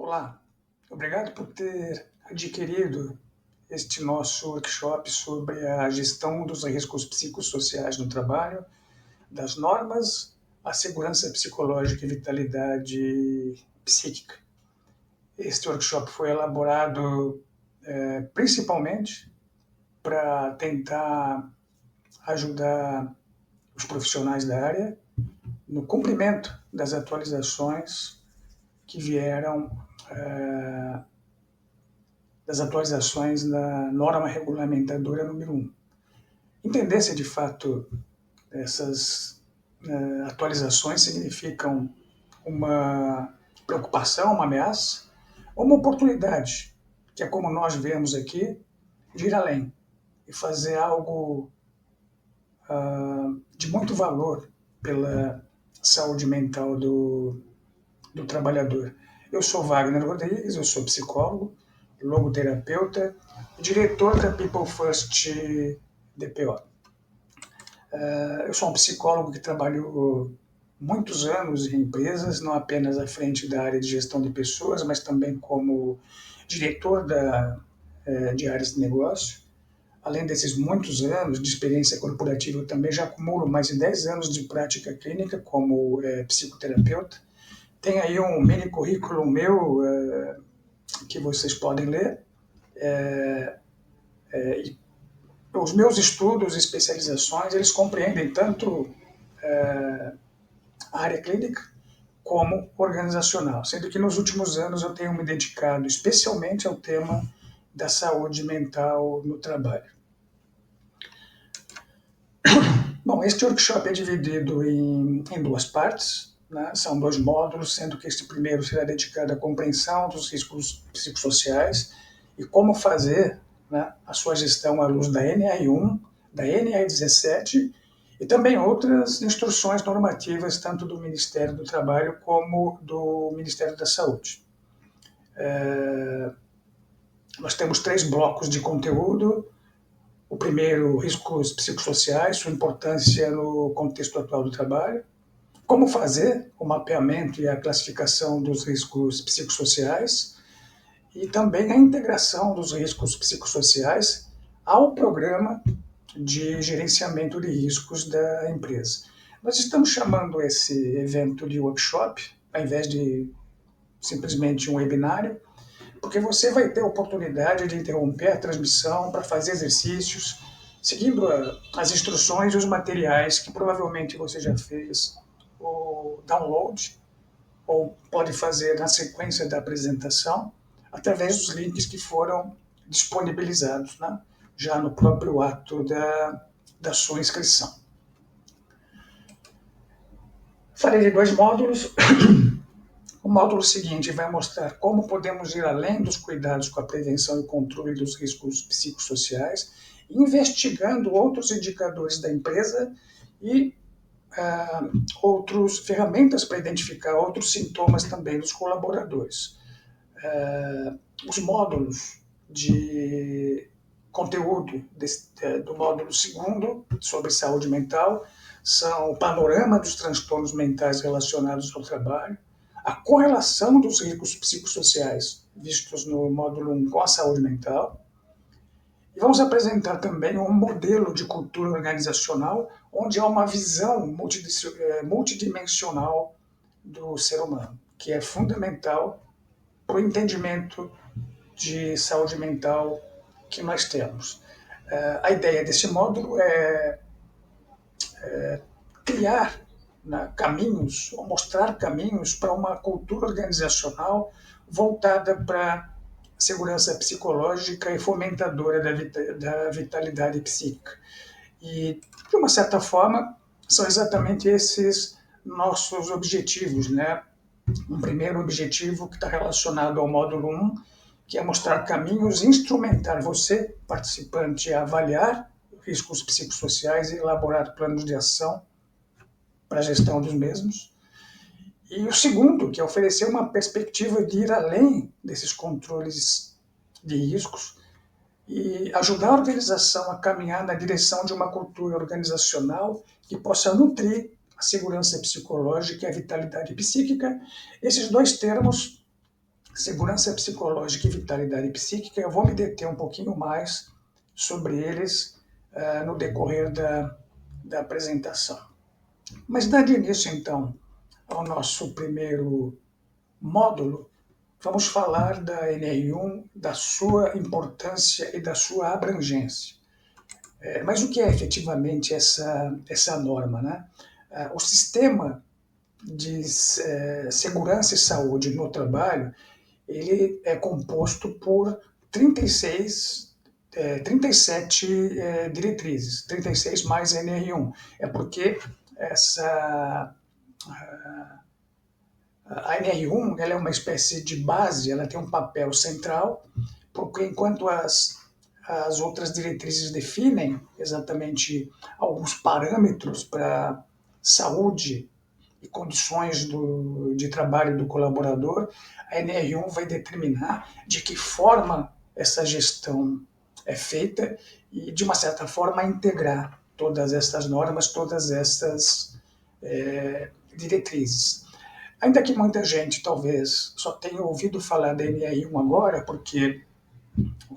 Olá, obrigado por ter adquirido este nosso workshop sobre a gestão dos riscos psicossociais no trabalho, das normas à segurança psicológica e vitalidade psíquica. Este workshop foi elaborado principalmente para tentar ajudar os profissionais da área no cumprimento das atualizações que vieram das atualizações da norma regulamentadora número 1. Entender se de fato essas atualizações significam uma preocupação, uma ameaça, ou uma oportunidade, que é como nós vemos aqui, de ir além e fazer algo de muito valor pela saúde mental do trabalhador. Eu sou Wagner Rodrigues, eu sou psicólogo, logoterapeuta e diretor da People First DPO. Eu sou um psicólogo que trabalhou muitos anos em empresas, não apenas à frente da área de gestão de pessoas, mas também como diretor de áreas de negócio. Além desses muitos anos de experiência corporativa, eu também já acumulo mais de 10 anos de prática clínica como psicoterapeuta. Tem aí um mini currículo meu que vocês podem ler. Os meus estudos e especializações, eles compreendem tanto a área clínica como organizacional, sendo que nos últimos anos eu tenho me dedicado especialmente ao tema da saúde mental no trabalho. Bom, este workshop é dividido em duas partes, né? São 2 módulos, sendo que este primeiro será dedicado à compreensão dos riscos psicossociais e como fazer, né, a sua gestão à luz da NR1, da NR17 e também outras instruções normativas, tanto do Ministério do Trabalho como do Ministério da Saúde. Nós temos 3 blocos de conteúdo. O primeiro, riscos psicossociais, sua importância no contexto atual do trabalho. Como fazer o mapeamento e a classificação dos riscos psicossociais. E também a integração dos riscos psicossociais ao programa de gerenciamento de riscos da empresa. Nós estamos chamando esse evento de workshop, ao invés de simplesmente um webinário, porque você vai ter a oportunidade de interromper a transmissão para fazer exercícios, seguindo as instruções e os materiais que provavelmente você já fez o download, ou pode fazer na sequência da apresentação, através dos links que foram disponibilizados, né, já no próprio ato da sua inscrição. Farei de 2 módulos. O módulo seguinte vai mostrar como podemos ir além dos cuidados com a prevenção e controle dos riscos psicossociais, investigando outros indicadores da empresa e outras ferramentas para identificar outros sintomas também dos colaboradores. Os módulos de conteúdo do módulo 2º, sobre saúde mental, são o panorama dos transtornos mentais relacionados ao trabalho, a correlação dos riscos psicossociais vistos no módulo 1 com a saúde mental. E vamos apresentar também um modelo de cultura organizacional onde há uma visão multidimensional do ser humano, que é fundamental para o entendimento de saúde mental que nós temos. A ideia desse módulo é criar, né, caminhos, ou mostrar caminhos para uma cultura organizacional voltada para a segurança psicológica e fomentadora da vitalidade psíquica. E, de uma certa forma, são exatamente esses nossos objetivos, né? Um primeiro objetivo que está relacionado ao módulo 1, que é mostrar caminhos, instrumentar você, participante, a avaliar riscos psicossociais e elaborar planos de ação para a gestão dos mesmos. E o segundo, que é oferecer uma perspectiva de ir além desses controles de riscos e ajudar a organização a caminhar na direção de uma cultura organizacional que possa nutrir a segurança psicológica e a vitalidade psíquica. Esses 2 termos segurança psicológica e vitalidade psíquica. Eu vou me deter um pouquinho mais sobre eles no decorrer da apresentação. Mas dando início, então, ao nosso primeiro módulo, vamos falar da NR1, da sua importância e da sua abrangência. Mas o que é efetivamente essa norma, né? O sistema de segurança e saúde no trabalho, ele é composto por 37 diretrizes, 36 mais NR1. É porque a NR1 ela é uma espécie de base, ela tem um papel central, porque enquanto as outras diretrizes definem exatamente alguns parâmetros para saúde e condições de trabalho do colaborador, a NR1 vai determinar de que forma essa gestão é feita e, de uma certa forma, integrar todas essas normas, todas essas diretrizes. Ainda que muita gente talvez só tenha ouvido falar da NR1 agora, porque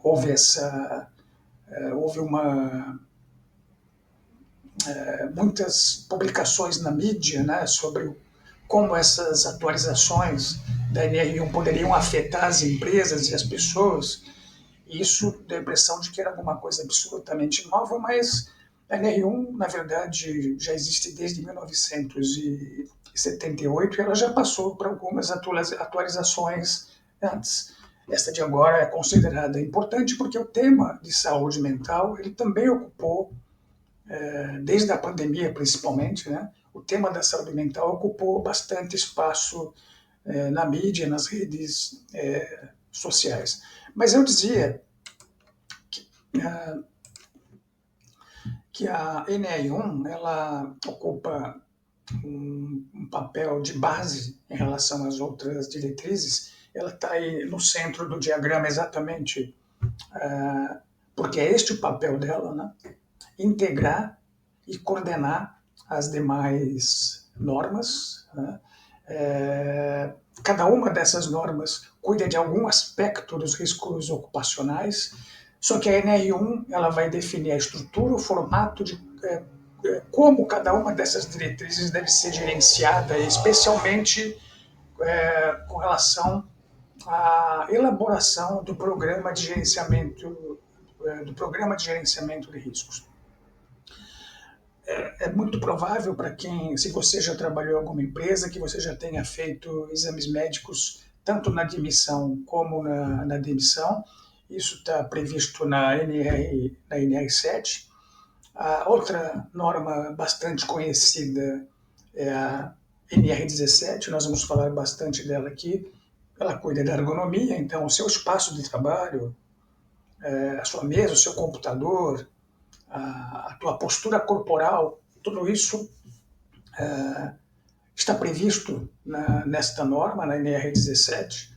houve muitas publicações na mídia, né, sobre como essas atualizações da NR1 poderiam afetar as empresas e as pessoas. Isso deu a impressão de que era alguma coisa absolutamente nova, mas a NR1, na verdade, já existe desde 1978 e ela já passou por algumas atualizações antes. Esta de agora é considerada importante porque o tema de saúde mental ele também ocupou, desde a pandemia principalmente, né? O tema da saúde mental ocupou bastante espaço na mídia, nas redes sociais. Mas eu dizia que a NR1 ela ocupa um papel de base em relação às outras diretrizes. Ela está aí no centro do diagrama exatamente porque é este o papel dela, né? Integrar e coordenar as demais normas, né? Cada uma dessas normas cuida de algum aspecto dos riscos ocupacionais, só que a NR1 ela vai definir a estrutura, o formato de como cada uma dessas diretrizes deve ser gerenciada, especialmente com relação à elaboração do programa de gerenciamento de riscos. É muito provável para quem, se você já trabalhou em alguma empresa, que você já tenha feito exames médicos tanto na admissão como na demissão. Isso está previsto na NR7. A outra norma bastante conhecida é a NR17, nós vamos falar bastante dela aqui. Ela cuida da ergonomia, então o seu espaço de trabalho, a sua mesa, o seu computador, a tua postura corporal, tudo isso está previsto nesta norma, na NR17,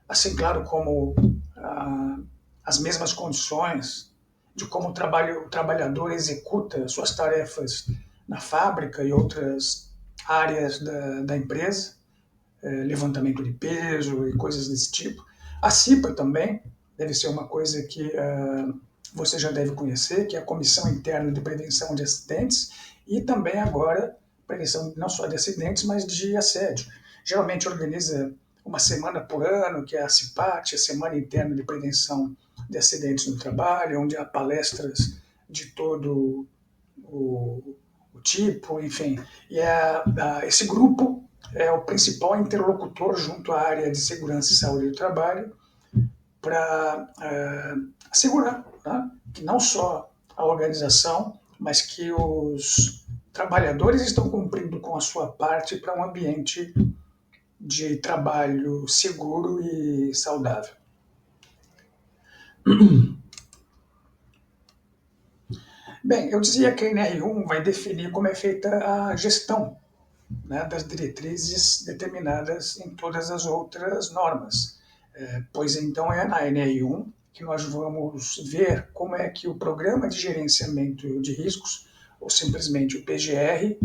assim, claro, como as mesmas condições de como o trabalhador executa suas tarefas na fábrica e outras áreas da empresa, levantamento de peso e coisas desse tipo. A CIPA também deve ser uma coisa que você já deve conhecer, que é a Comissão Interna de Prevenção de Acidentes, e também agora prevenção não só de acidentes, mas de assédio. Geralmente organiza uma semana por ano, que é a CIPAT, a Semana Interna de Prevenção de Acidentes no Trabalho, onde há palestras de todo o tipo, enfim. E esse grupo é o principal interlocutor junto à área de segurança e saúde do trabalho para assegurar, né, que não só a organização, mas que os trabalhadores estão cumprindo com a sua parte para um ambiente de trabalho seguro e saudável. Bem, eu dizia que a NR1 vai definir como é feita a gestão, né, das diretrizes determinadas em todas as outras normas. Pois então é na NR1 que nós vamos ver como é que o Programa de Gerenciamento de Riscos, ou simplesmente o PGR,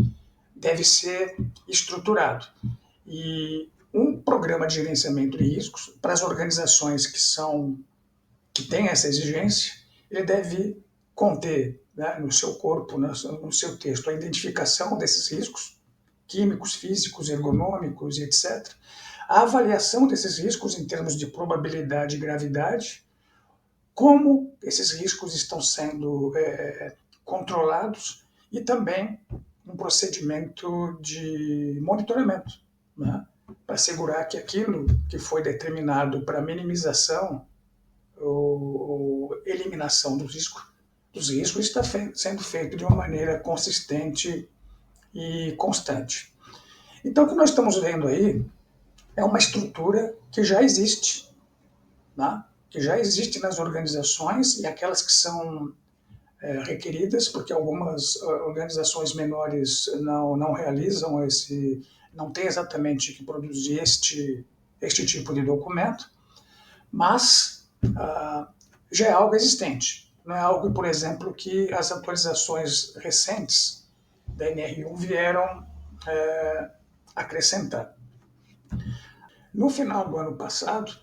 deve ser estruturado. E um programa de gerenciamento de riscos para as organizações que têm essa exigência, ele deve conter, né, no seu corpo, no seu texto, a identificação desses riscos químicos, físicos, ergonômicos e etc. A avaliação desses riscos em termos de probabilidade e gravidade, como esses riscos estão sendo controlados e também um procedimento de monitoramento, né, para assegurar que aquilo que foi determinado para minimização ou eliminação dos riscos está sendo feito de uma maneira consistente e constante. Então, o que nós estamos vendo aí é uma estrutura que já existe, né? Que já existe nas organizações, e aquelas que são requeridas, porque algumas organizações menores não realizam não tem exatamente que produzir este tipo de documento, mas já é algo existente. Não é algo, por exemplo, que as atualizações recentes da NR1 vieram acrescentar. No final do ano passado,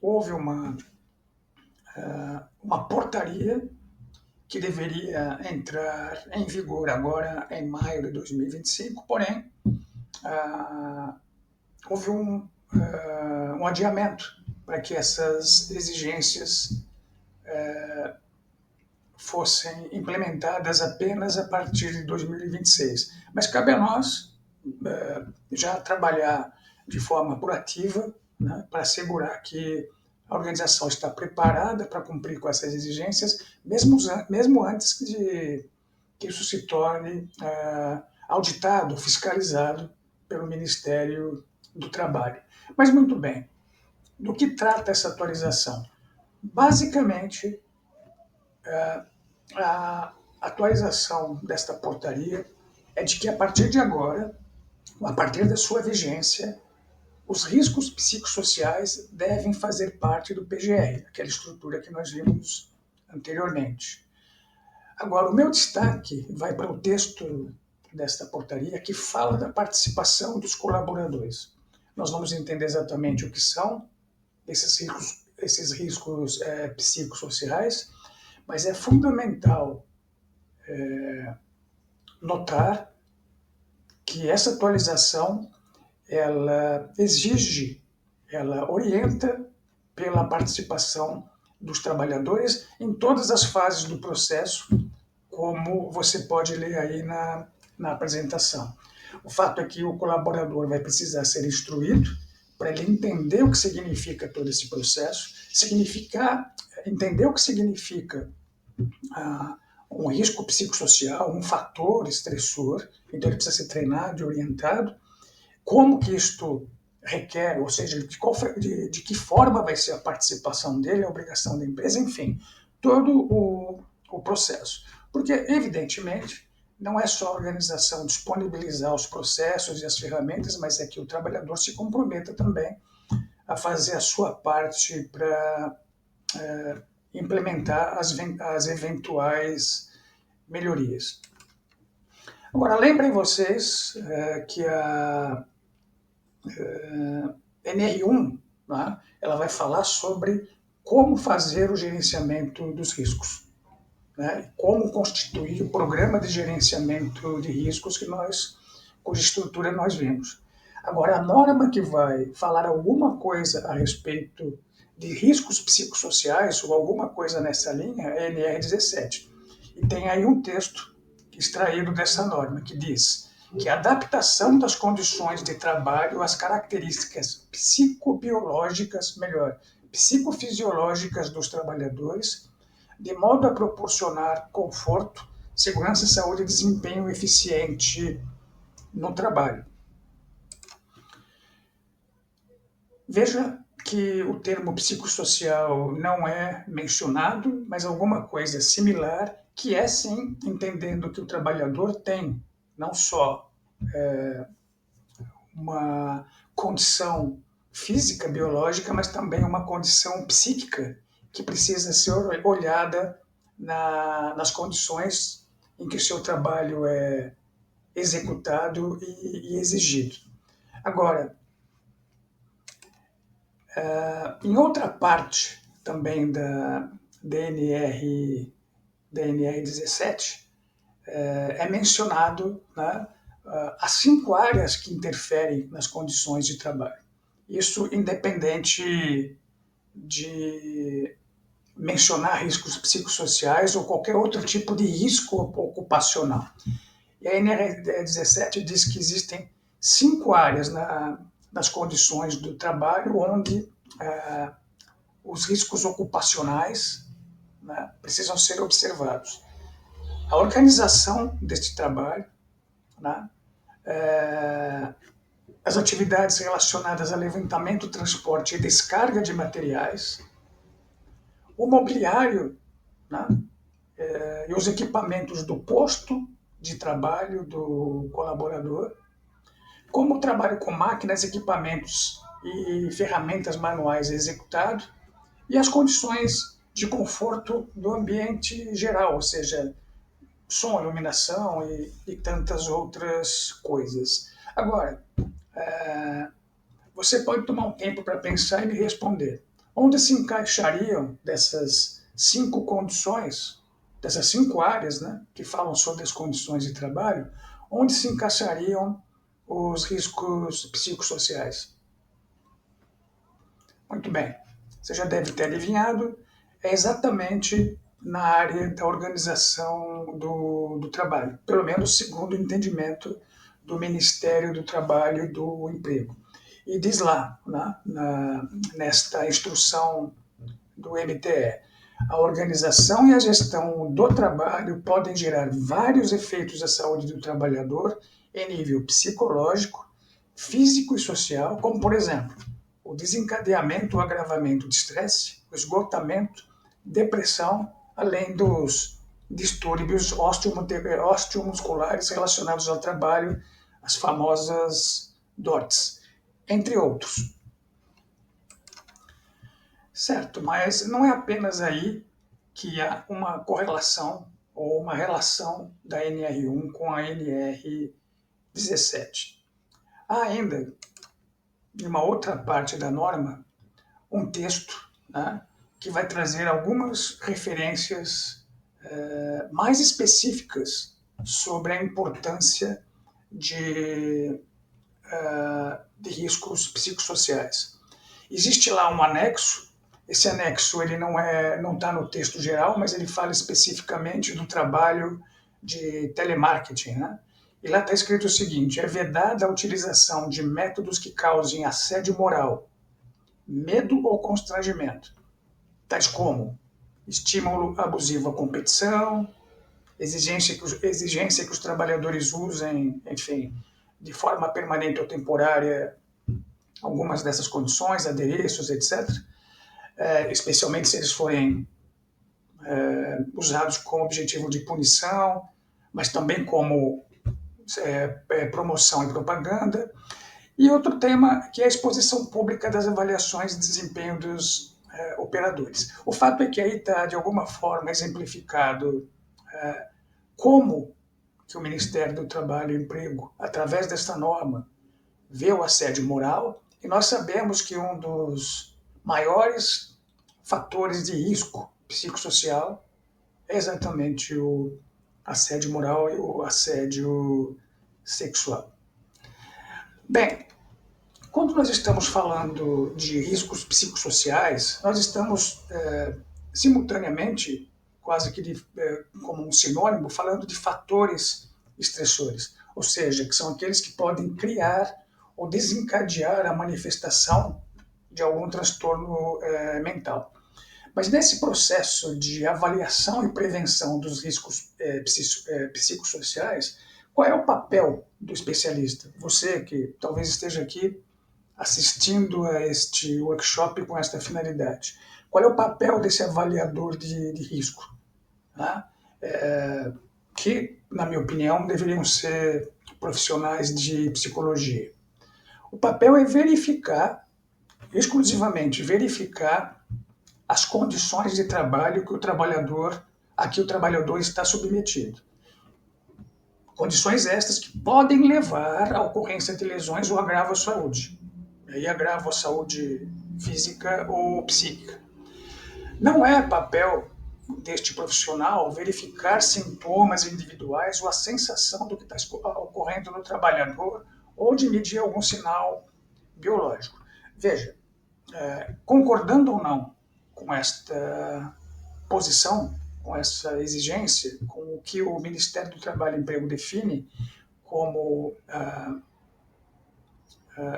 houve uma portaria que deveria entrar em vigor agora em maio de 2025, porém, houve um adiamento para que essas exigências fossem implementadas apenas a partir de 2026. Mas cabe a nós já trabalhar de forma proativa, né, para assegurar que a organização está preparada para cumprir com essas exigências, mesmo antes de que isso se torne auditado, fiscalizado pelo Ministério do Trabalho. Mas, muito bem, do que trata essa atualização? Basicamente, a atualização desta portaria é de que, a partir de agora, a partir da sua vigência, os riscos psicossociais devem fazer parte do PGR, aquela estrutura que nós vimos anteriormente. Agora, o meu destaque vai para o texto desta portaria, que fala da participação dos colaboradores. Nós vamos entender exatamente o que são esses riscos psicossociais, mas é fundamental notar que essa atualização ela exige, ela orienta pela participação dos trabalhadores em todas as fases do processo, como você pode ler aí na apresentação. O fato é que o colaborador vai precisar ser instruído para ele entender o que significa todo esse processo, entender o que significa um risco psicossocial, um fator estressor, então ele precisa ser treinado e orientado, como que isto requer, ou seja, de que forma vai ser a participação dele, a obrigação da empresa, enfim, todo o processo. Porque, evidentemente, não é só a organização disponibilizar os processos e as ferramentas, mas é que o trabalhador se comprometa também a fazer a sua parte para implementar as eventuais melhorias. Agora, lembrem vocês que a NR1, né, ela vai falar sobre como fazer o gerenciamento dos riscos, né, como constituir o programa de gerenciamento de riscos cuja estrutura nós vimos. Agora, a norma que vai falar alguma coisa a respeito de riscos psicossociais ou alguma coisa nessa linha é a NR17. E tem aí um texto extraído dessa norma que diz que a adaptação das condições de trabalho às características psicofisiológicas dos trabalhadores, de modo a proporcionar conforto, segurança, saúde e desempenho eficiente no trabalho. Veja que o termo psicossocial não é mencionado, mas alguma coisa similar, que é sim entendendo que o trabalhador tem não só uma condição física, biológica, mas também uma condição psíquica que precisa ser olhada nas condições em que o seu trabalho é executado e exigido. Agora, Em outra parte também da DNR, DNR 17, é mencionado, né, as 5 áreas que interferem nas condições de trabalho. Isso independente de mencionar riscos psicossociais ou qualquer outro tipo de risco ocupacional. E a NR17 diz que existem 5 áreas nas condições do trabalho onde os riscos ocupacionais, né, precisam ser observados. A organização deste trabalho, né, as atividades relacionadas a levantamento, transporte e descarga de materiais, o mobiliário, né, e os equipamentos do posto de trabalho do colaborador, como o trabalho com máquinas, equipamentos e ferramentas manuais é executado, e as condições de conforto do ambiente geral, ou seja, som, iluminação e tantas outras coisas. Agora, você pode tomar um tempo para pensar e me responder. Onde se encaixariam dessas 5 condições, dessas 5 áreas, né, que falam sobre as condições de trabalho, onde se encaixariam os riscos psicossociais? Muito bem. Você já deve ter adivinhado, é exatamente na área da organização do trabalho, pelo menos segundo o entendimento do Ministério do Trabalho e do Emprego. E diz lá, né, nesta instrução do MTE, a organização e a gestão do trabalho podem gerar vários efeitos à saúde do trabalhador em nível psicológico, físico e social, como, por exemplo, o desencadeamento ou agravamento de estresse, o esgotamento, depressão, além dos distúrbios osteomusculares relacionados ao trabalho, as famosas DOTS, entre outros. Certo, mas não é apenas aí que há uma correlação ou uma relação da NR1 com a NR17. Há ainda, em uma outra parte da norma, um texto, né, que vai trazer algumas referências mais específicas sobre a importância de riscos psicossociais. Existe lá um anexo. Esse anexo ele não está no texto geral, mas ele fala especificamente do trabalho de telemarketing, né? E lá está escrito o seguinte: é vedada a utilização de métodos que causem assédio moral, medo ou constrangimento, tais como estímulo abusivo à competição, exigência que os trabalhadores usem, enfim, de forma permanente ou temporária algumas dessas condições, adereços, etc., especialmente se eles forem usados com objetivo de punição, mas também como promoção e propaganda. E outro tema que é a exposição pública das avaliações de desempenho dos operadores. O fato é que aí está, de alguma forma, exemplificado como que o Ministério do Trabalho e Emprego, através desta norma, vê o assédio moral, e nós sabemos que um dos maiores fatores de risco psicossocial é exatamente o assédio moral e o assédio sexual. Bem, quando nós estamos falando de riscos psicossociais, nós estamos simultaneamente, quase que como um sinônimo, falando de fatores estressores, ou seja, que são aqueles que podem criar ou desencadear a manifestação de algum transtorno mental. Mas nesse processo de avaliação e prevenção dos riscos psicossociais, qual é o papel do especialista? Você que talvez esteja aqui assistindo a este workshop com esta finalidade. Qual é o papel desse avaliador de risco? Né? Que, na minha opinião, deveriam ser profissionais de psicologia. O papel é verificar, exclusivamente verificar, as condições de trabalho a que o trabalhador está submetido. Condições estas que podem levar à ocorrência de lesões ou agravo à saúde. E aí agravo à saúde física ou psíquica. Não é papel deste profissional verificar sintomas individuais ou a sensação do que está ocorrendo no trabalhador ou de medir algum sinal biológico. Veja, concordando ou não com esta posição, com essa exigência, com o que o Ministério do Trabalho e Emprego define como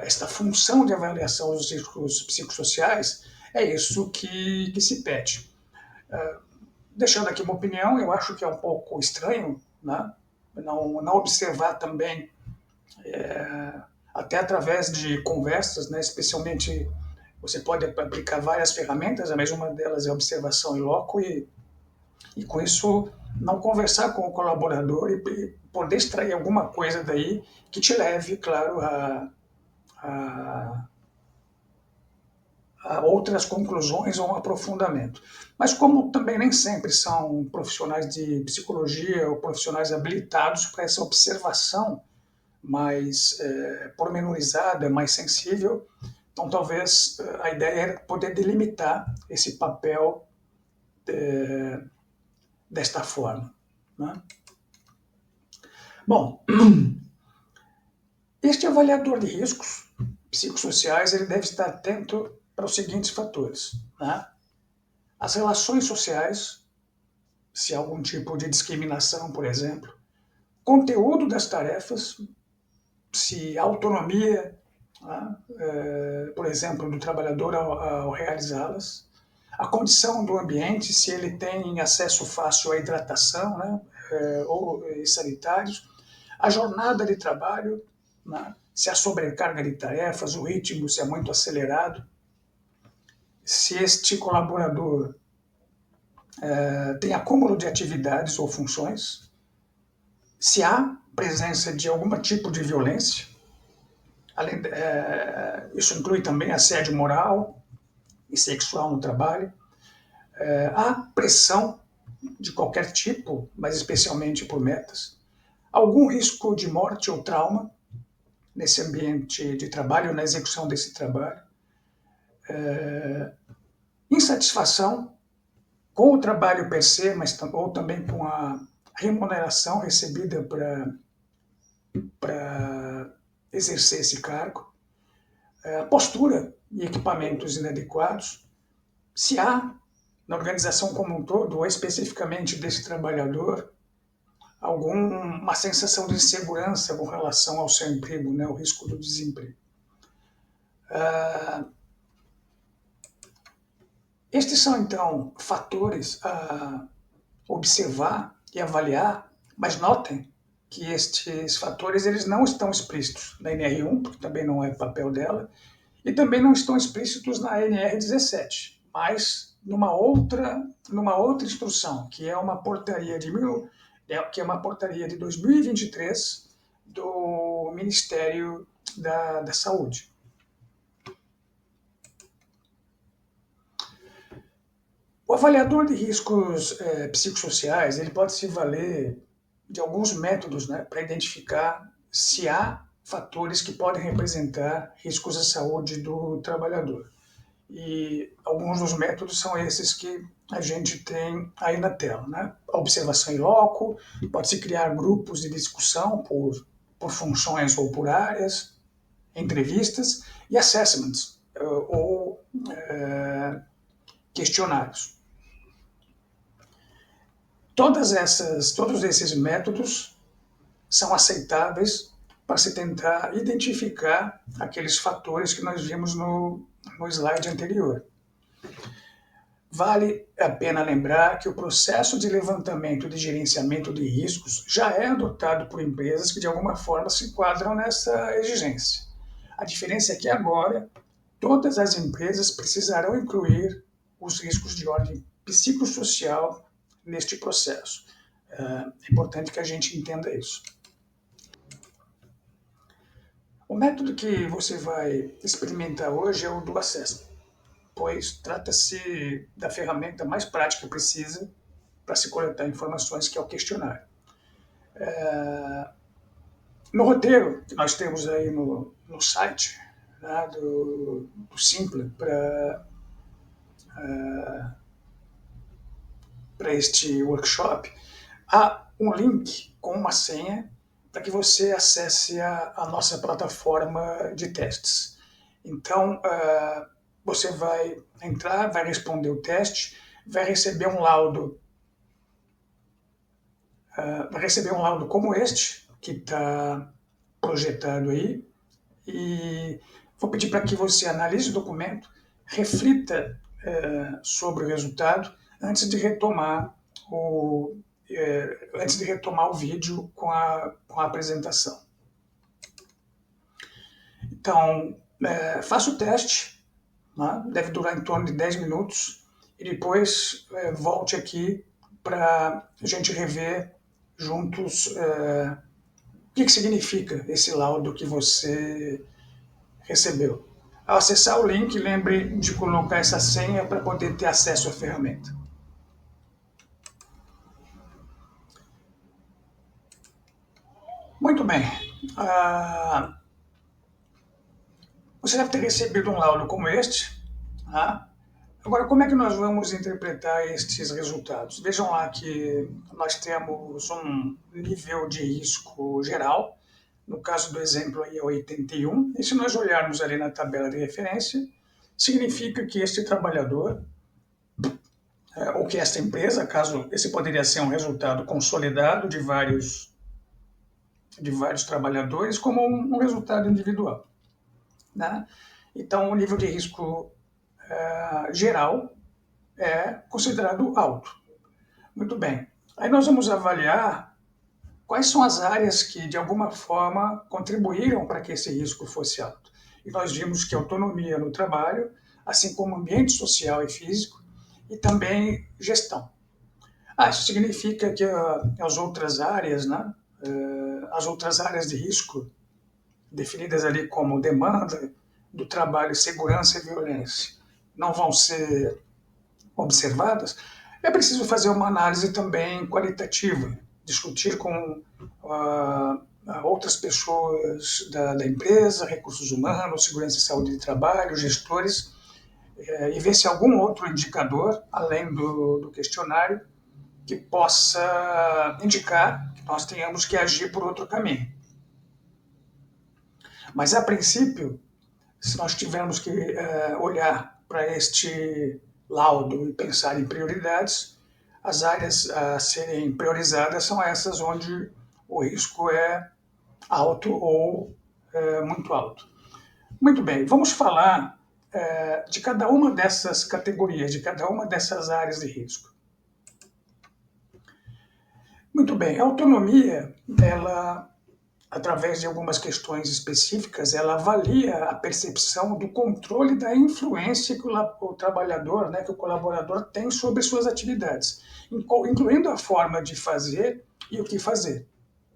esta função de avaliação dos riscos psicossociais, é isso que se pede. Deixando aqui uma opinião, eu acho que é um pouco estranho, né? não observar também, até através de conversas, né? Especialmente você pode aplicar várias ferramentas, mas uma delas é a observação em loco, e com isso não conversar com o colaborador e poder extrair alguma coisa daí que te leve, claro, a outras conclusões ou um aprofundamento. Mas como também nem sempre são profissionais de psicologia ou profissionais habilitados para essa observação mais pormenorizada, mais sensível, então talvez a ideia era poder delimitar esse papel desta forma, né? Bom, este avaliador de riscos psicossociais ele deve estar atento para os seguintes fatores, né? As relações sociais, se há algum tipo de discriminação, por exemplo, conteúdo das tarefas, se há autonomia, né? Por exemplo, do trabalhador ao realizá-las, a condição do ambiente, se ele tem acesso fácil à hidratação, né? Ou sanitários, a jornada de trabalho, né? Se há sobrecarga de tarefas, o ritmo se é muito acelerado, se este colaborador tem acúmulo de atividades ou funções, se há presença de algum tipo de violência, isso inclui também assédio moral e sexual no trabalho, há pressão de qualquer tipo, mas especialmente por metas, algum risco de morte ou trauma nesse ambiente de trabalho, na execução desse trabalho, insatisfação com o trabalho per se, mas ou também com a remuneração recebida para exercer esse cargo, postura e equipamentos inadequados, se há na organização como um todo, ou especificamente desse trabalhador, alguma sensação de insegurança com relação ao seu emprego, né, o risco do desemprego. Estes são, então, fatores a observar e avaliar, mas notem que estes fatores eles não estão explícitos na NR1, porque também não é papel dela, e também não estão explícitos na NR17, mas numa outra instrução, que é uma portaria de 2023 do Ministério da Saúde. O avaliador de riscos psicossociais ele pode se valer de alguns métodos, né, para identificar se há fatores que podem representar riscos à saúde do trabalhador. E alguns dos métodos são esses que a gente tem aí na tela, né? A observação em loco, pode-se criar grupos de discussão por funções ou por áreas, entrevistas e assessments, ou questionários. Todos esses métodos são aceitáveis para se tentar identificar aqueles fatores que nós vimos no slide anterior. Vale a pena lembrar que o processo de levantamento e de gerenciamento de riscos já é adotado por empresas que de alguma forma se enquadram nessa exigência. A diferença é que agora todas as empresas precisarão incluir os riscos de ordem psicossocial neste processo. É importante que a gente entenda isso. O método que você vai experimentar hoje é o do assessment, pois trata-se da ferramenta mais prática e precisa para se coletar informações, que é o questionário. No roteiro que nós temos aí no site, tá, do Simple para este workshop, há um link com uma senha para que você acesse a nossa plataforma de testes. Então, você vai entrar, vai responder o teste, vai receber um laudo como este, que está projetado aí, e vou pedir para que você analise o documento, reflita sobre o resultado antes de retomar o vídeo com a apresentação. Então, faça o teste, né? Deve durar em torno de 10 minutos, e depois volte aqui para a gente rever juntos o que significa esse laudo que você recebeu. Ao acessar o link, lembre de colocar essa senha para poder ter acesso à ferramenta. Muito bem. Você deve ter recebido um laudo como este. Tá? Agora, como é que nós vamos interpretar estes resultados? Vejam lá que nós temos um nível de risco geral. No caso do exemplo aí é 81. E se nós olharmos ali na tabela de referência, significa que este trabalhador, ou que esta empresa, caso esse poderia ser um resultado consolidado de vários trabalhadores, como um resultado individual. Né? Então, o nível de risco geral é considerado alto. Muito bem. Aí nós vamos avaliar quais são as áreas que, de alguma forma, contribuíram para que esse risco fosse alto. E nós vimos que autonomia no trabalho, assim como ambiente social e físico, e também gestão. Isso significa que as outras áreas, né, as outras áreas de risco, definidas ali como demanda do trabalho, segurança e violência, não vão ser observadas. É preciso fazer uma análise também qualitativa, discutir com outras pessoas da empresa, recursos humanos, segurança e saúde de trabalho, gestores, e ver se algum outro indicador, além do questionário, que possa indicar que nós tenhamos que agir por outro caminho. Mas, a princípio, se nós tivermos que olhar para este laudo e pensar em prioridades, as áreas a serem priorizadas são essas onde o risco é alto ou muito alto. Muito bem, vamos falar de cada uma dessas categorias, de cada uma dessas áreas de risco. Muito bem, a autonomia, ela, através de algumas questões específicas, ela avalia a percepção do controle da influência que o trabalhador, né, que o colaborador tem sobre suas atividades, incluindo a forma de fazer e o que fazer.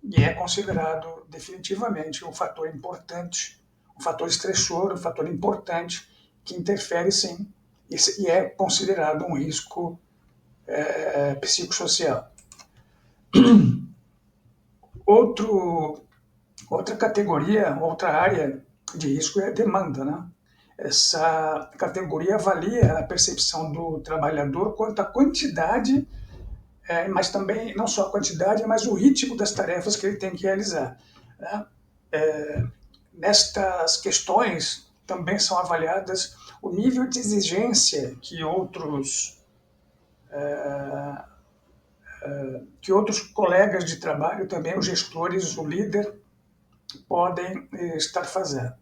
E é considerado definitivamente um fator importante, um fator estressor, um fator importante que interfere sim, e é considerado um risco psicossocial. Outra categoria, outra área de risco é a demanda, né? Essa categoria avalia a percepção do trabalhador quanto à quantidade, mas também não só a quantidade, mas o ritmo das tarefas que ele tem que realizar. Né? Nestas questões também são avaliadas o nível de exigência que outros colegas de trabalho, também os gestores, o líder, podem estar fazendo.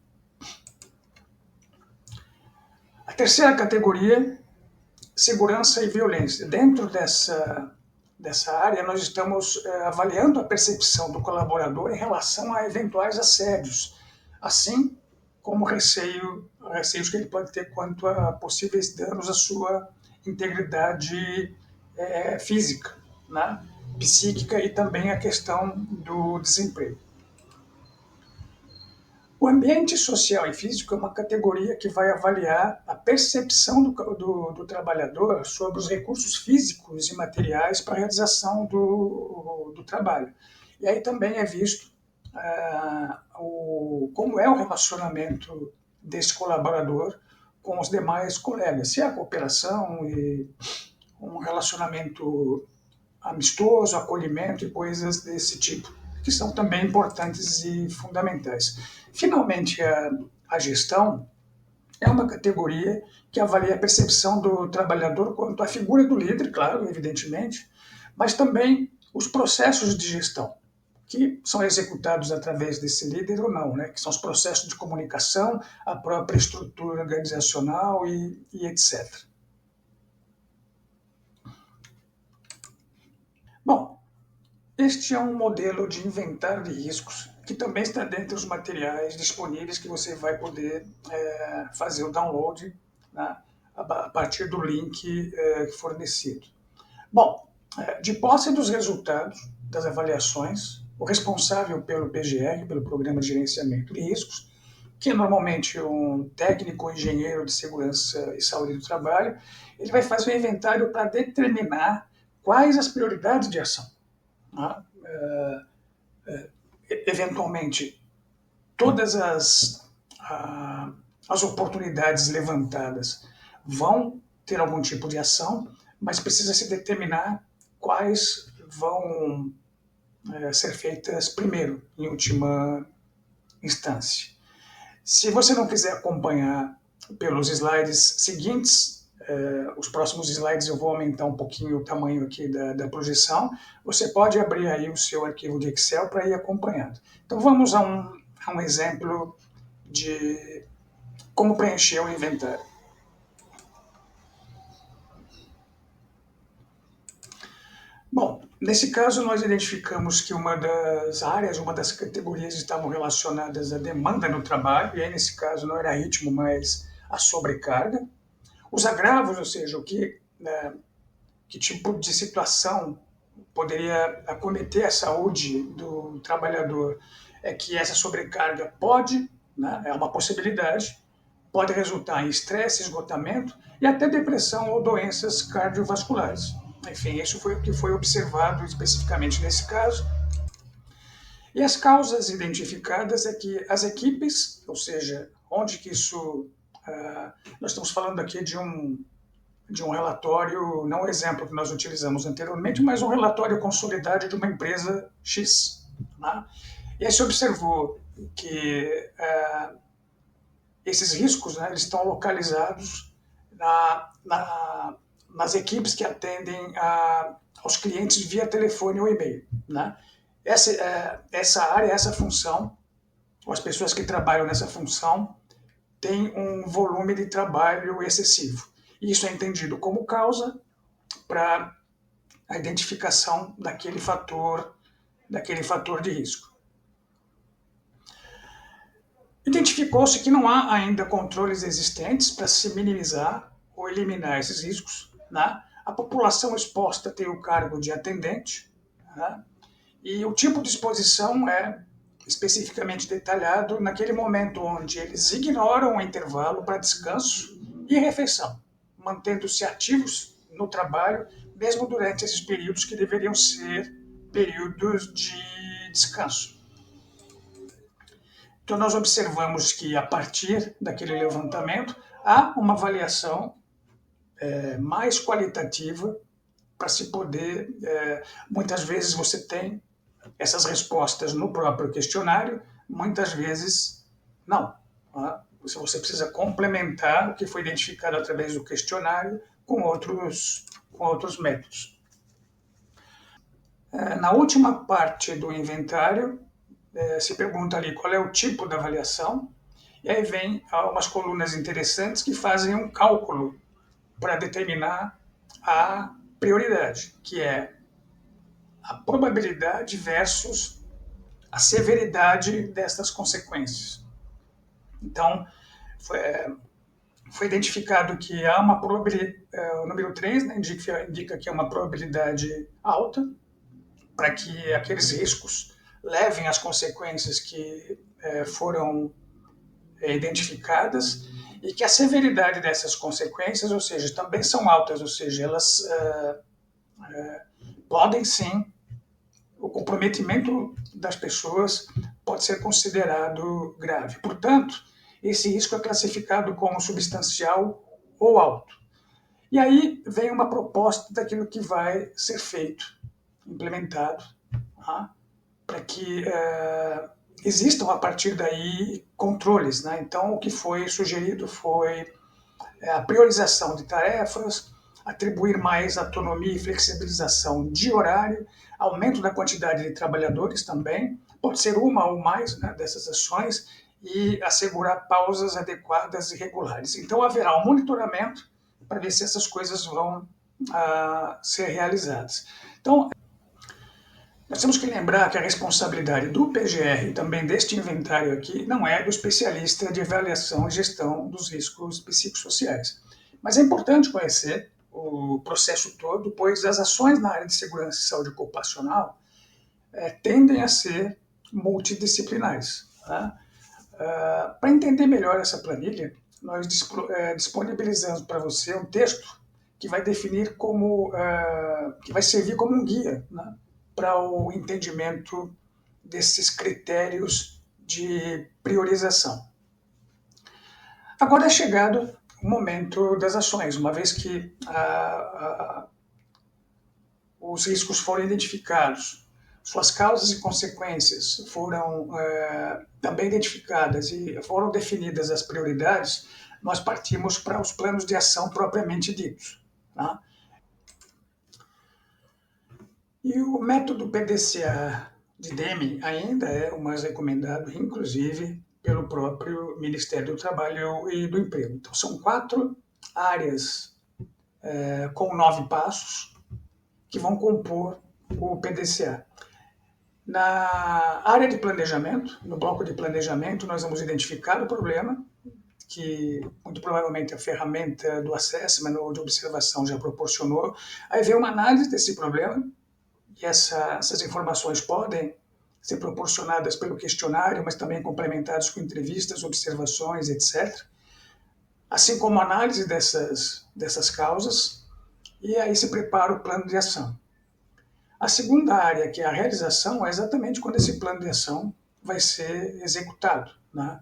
A terceira categoria, segurança e violência. Dentro dessa área, nós estamos avaliando a percepção do colaborador em relação a eventuais assédios, assim como receios que ele pode ter quanto a possíveis danos à sua integridade física, né? Psíquica, e também a questão do desemprego. O ambiente social e físico é uma categoria que vai avaliar a percepção do trabalhador sobre os recursos físicos e materiais para a realização do trabalho. E aí também é visto como é o relacionamento desse colaborador com os demais colegas, se há cooperação e um relacionamento amistoso, acolhimento e coisas desse tipo, que são também importantes e fundamentais. Finalmente, a gestão é uma categoria que avalia a percepção do trabalhador quanto à figura do líder, claro, evidentemente, mas também os processos de gestão, que são executados através desse líder ou não, né? Que são os processos de comunicação, a própria estrutura organizacional e etc. Bom, este é um modelo de inventário de riscos que também está dentro dos materiais disponíveis que você vai poder fazer o download, né, a partir do link fornecido. Bom, de posse dos resultados das avaliações, o responsável pelo PGR, pelo Programa de Gerenciamento de Riscos, que é normalmente um técnico ou engenheiro de segurança e saúde do trabalho, ele vai fazer um inventário para determinar quais as prioridades de ação. Né? Eventualmente, todas as oportunidades levantadas vão ter algum tipo de ação, mas precisa se determinar quais vão ser feitas primeiro, em última instância. Se você não quiser acompanhar pelos slides seguintes, os próximos slides eu vou aumentar um pouquinho o tamanho aqui da projeção, você pode abrir aí o seu arquivo de Excel para ir acompanhando. Então vamos a um exemplo de como preencher o inventário. Bom, nesse caso nós identificamos que uma das áreas, uma das categorias estavam relacionadas à demanda no trabalho, e aí nesse caso não era ritmo, mas a sobrecarga. Os agravos, ou seja, que tipo de situação poderia acometer a saúde do trabalhador, é que essa sobrecarga pode, né, é uma possibilidade, pode resultar em estresse, esgotamento e até depressão ou doenças cardiovasculares. Enfim, isso foi o que foi observado especificamente nesse caso. E as causas identificadas é que as equipes, ou seja, onde que isso... nós estamos falando aqui de um relatório, não o exemplo que nós utilizamos anteriormente, mas um relatório consolidado de uma empresa X. Né? E aí se observou que esses riscos, né, eles estão localizados nas equipes que atendem aos clientes via telefone ou e-mail. Né? Essa área, essa função, ou as pessoas que trabalham nessa função, têm um volume de trabalho excessivo. E isso é entendido como causa para a identificação daquele fator de risco. Identificou-se que não há ainda controles existentes para se minimizar ou eliminar esses riscos. Né? A população exposta tem o cargo de atendente, né? E o tipo de exposição é especificamente detalhado naquele momento onde eles ignoram o intervalo para descanso e refeição, mantendo-se ativos no trabalho, mesmo durante esses períodos que deveriam ser períodos de descanso. Então, nós observamos que, a partir daquele levantamento, há uma avaliação mais qualitativa para se poder... muitas vezes você tem essas respostas no próprio questionário, muitas vezes não. Tá? Você precisa complementar o que foi identificado através do questionário com outros métodos. Na última parte do inventário, se pergunta ali qual é o tipo da avaliação, e aí vem umas colunas interessantes que fazem um cálculo para determinar a prioridade, que é a probabilidade versus a severidade dessas consequências. Então, foi identificado que há uma probabilidade, o número 3, né, indica que é uma probabilidade alta para que aqueles riscos levem às consequências que foram identificadas, e que a severidade dessas consequências, ou seja, também são altas, ou seja, elas podem sim, o comprometimento das pessoas pode ser considerado grave. Portanto, esse risco é classificado como substancial ou alto. E aí vem uma proposta daquilo que vai ser feito, implementado, tá? Para que existam, a partir daí, controles, né? Então, o que foi sugerido foi a priorização de tarefas, atribuir mais autonomia e flexibilização de horário, aumento da quantidade de trabalhadores também, pode ser uma ou mais, né, dessas ações, e assegurar pausas adequadas e regulares. Então, haverá um monitoramento para ver se essas coisas vão ser realizadas. Então, nós temos que lembrar que a responsabilidade do PGR, também deste inventário aqui, não é do especialista de avaliação e gestão dos riscos psicossociais. Mas é importante conhecer o processo todo, pois as ações na área de segurança e saúde ocupacional tendem a ser multidisciplinares. Tá? Para entender melhor essa planilha, nós disponibilizamos para você um texto que vai definir como, que vai servir como um guia, né, para o entendimento desses critérios de priorização. Agora é chegado o momento das ações, uma vez que os riscos foram identificados, suas causas e consequências foram também identificadas e foram definidas as prioridades, nós partimos para os planos de ação propriamente ditos. Tá? E o método PDCA de Deming ainda é o mais recomendado, inclusive pelo próprio Ministério do Trabalho e do Emprego. Então, são 4 áreas com 9 passos que vão compor o PDCA. Na área de planejamento, no bloco de planejamento, nós vamos identificar o problema, que muito provavelmente a ferramenta do assessment ou de observação já proporcionou. Aí vem uma análise desse problema, e essas informações podem ser proporcionadas pelo questionário, mas também complementadas com entrevistas, observações, etc. Assim como a análise dessas causas, e aí se prepara o plano de ação. A segunda área, que é a realização, é exatamente quando esse plano de ação vai ser executado, né?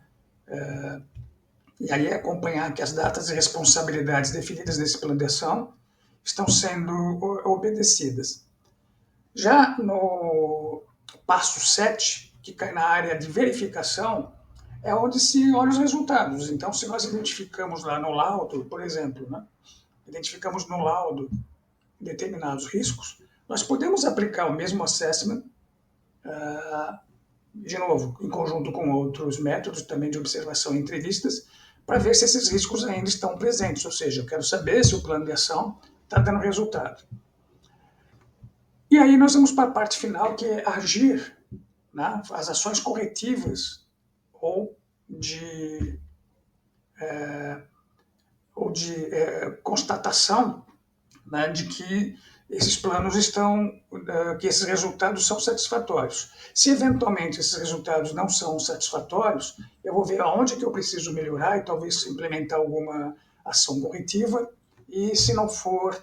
E aí é acompanhar que as datas e responsabilidades definidas nesse plano de ação estão sendo obedecidas. Já no passo 7, que cai na área de verificação, é onde se olha os resultados. Então, se nós identificamos lá no laudo, por exemplo, né, identificamos no laudo determinados riscos, nós podemos aplicar o mesmo assessment, de novo, em conjunto com outros métodos também de observação e entrevistas, para ver se esses riscos ainda estão presentes. Ou seja, eu quero saber se o plano de ação está dando resultado. E aí nós vamos para a parte final, que é agir, né, as ações corretivas ou de constatação, né, de que esses planos estão, que esses resultados são satisfatórios. Se eventualmente esses resultados não são satisfatórios, eu vou ver aonde que eu preciso melhorar e talvez implementar alguma ação corretiva, e se não for,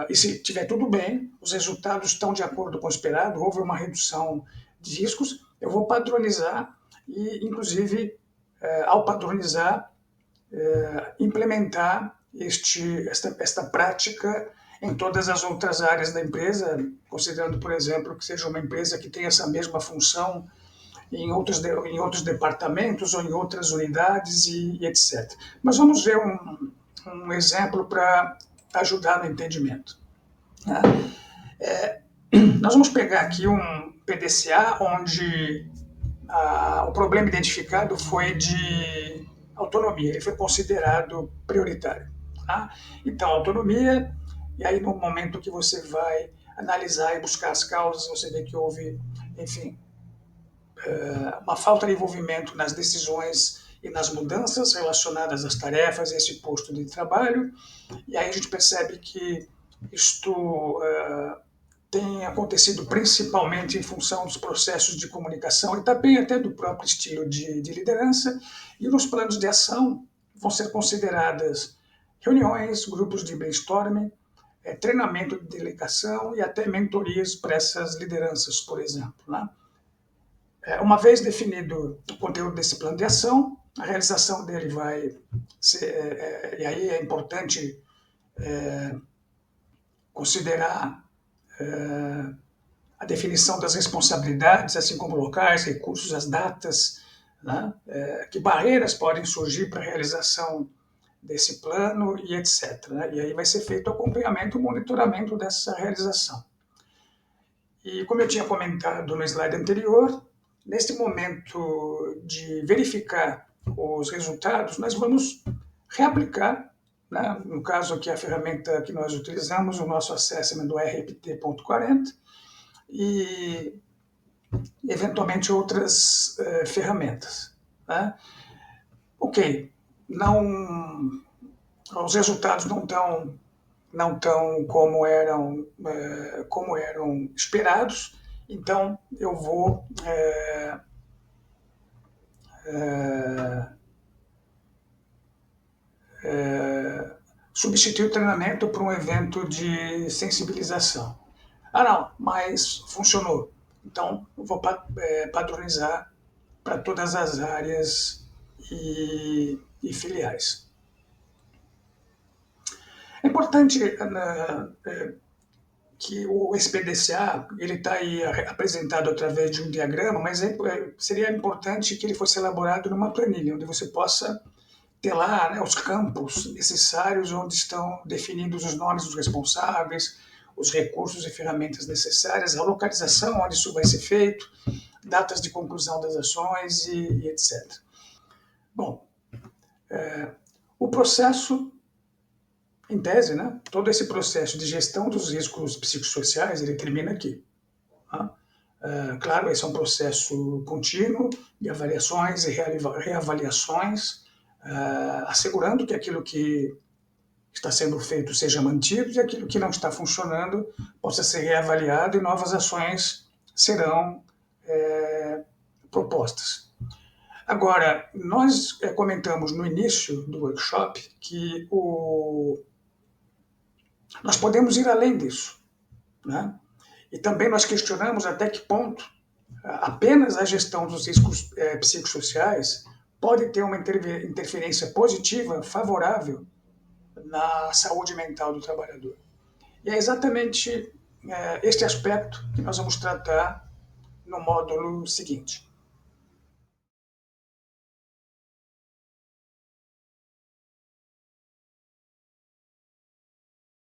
e se estiver tudo bem, os resultados estão de acordo com o esperado, houve uma redução de riscos, eu vou padronizar e, inclusive, ao padronizar, implementar esta prática em todas as outras áreas da empresa, considerando, por exemplo, que seja uma empresa que tenha essa mesma função em outros departamentos ou em outras unidades e etc. Mas vamos ver um exemplo para ajudar no entendimento. Nós vamos pegar aqui um PDCA onde o problema identificado foi de autonomia, ele foi considerado prioritário. Tá? Então, autonomia, e aí no momento que você vai analisar e buscar as causas, você vê que houve, enfim, uma falta de envolvimento nas decisões e nas mudanças relacionadas às tarefas e esse posto de trabalho, e aí a gente percebe que isto tem acontecido principalmente em função dos processos de comunicação e também até do próprio estilo de liderança, e nos planos de ação vão ser consideradas reuniões, grupos de brainstorming, treinamento de delegação e até mentorias para essas lideranças, por exemplo. Né? Uma vez definido o conteúdo desse plano de ação, a realização dele vai ser... e aí é importante considerar a definição das responsabilidades, assim como locais, recursos, as datas, né? Que barreiras podem surgir para a realização desse plano e etc. Né? E aí vai ser feito o acompanhamento e o monitoramento dessa realização. E como eu tinha comentado no slide anterior, neste momento de verificar os resultados, nós vamos reaplicar, né? No caso aqui a ferramenta que nós utilizamos, o nosso assessment do RPT.40, e eventualmente outras ferramentas. Né? Ok, os resultados não estão como eram esperados, então eu vou substituir o treinamento por um evento de sensibilização. Ah, não, mas funcionou. Então, eu vou padronizar para todas as áreas e filiais. É importante que o SPDCA ele está aí apresentado através de um diagrama, mas seria importante que ele fosse elaborado numa planilha, onde você possa ter lá, né, os campos necessários onde estão definidos os nomes dos responsáveis, os recursos e ferramentas necessárias, a localização onde isso vai ser feito, datas de conclusão das ações e etc. Bom, o processo, em tese, né, todo esse processo de gestão dos riscos psicossociais, ele termina aqui. Tá? Claro, esse é um processo contínuo de avaliações e reavaliações, assegurando que aquilo que está sendo feito seja mantido e aquilo que não está funcionando possa ser reavaliado e novas ações serão propostas. Agora, nós comentamos no início do workshop que nós podemos ir além disso, né? E também nós questionamos até que ponto apenas a gestão dos riscos psicossociais pode ter uma interferência positiva, favorável na saúde mental do trabalhador. E é exatamente este aspecto que nós vamos tratar no módulo seguinte.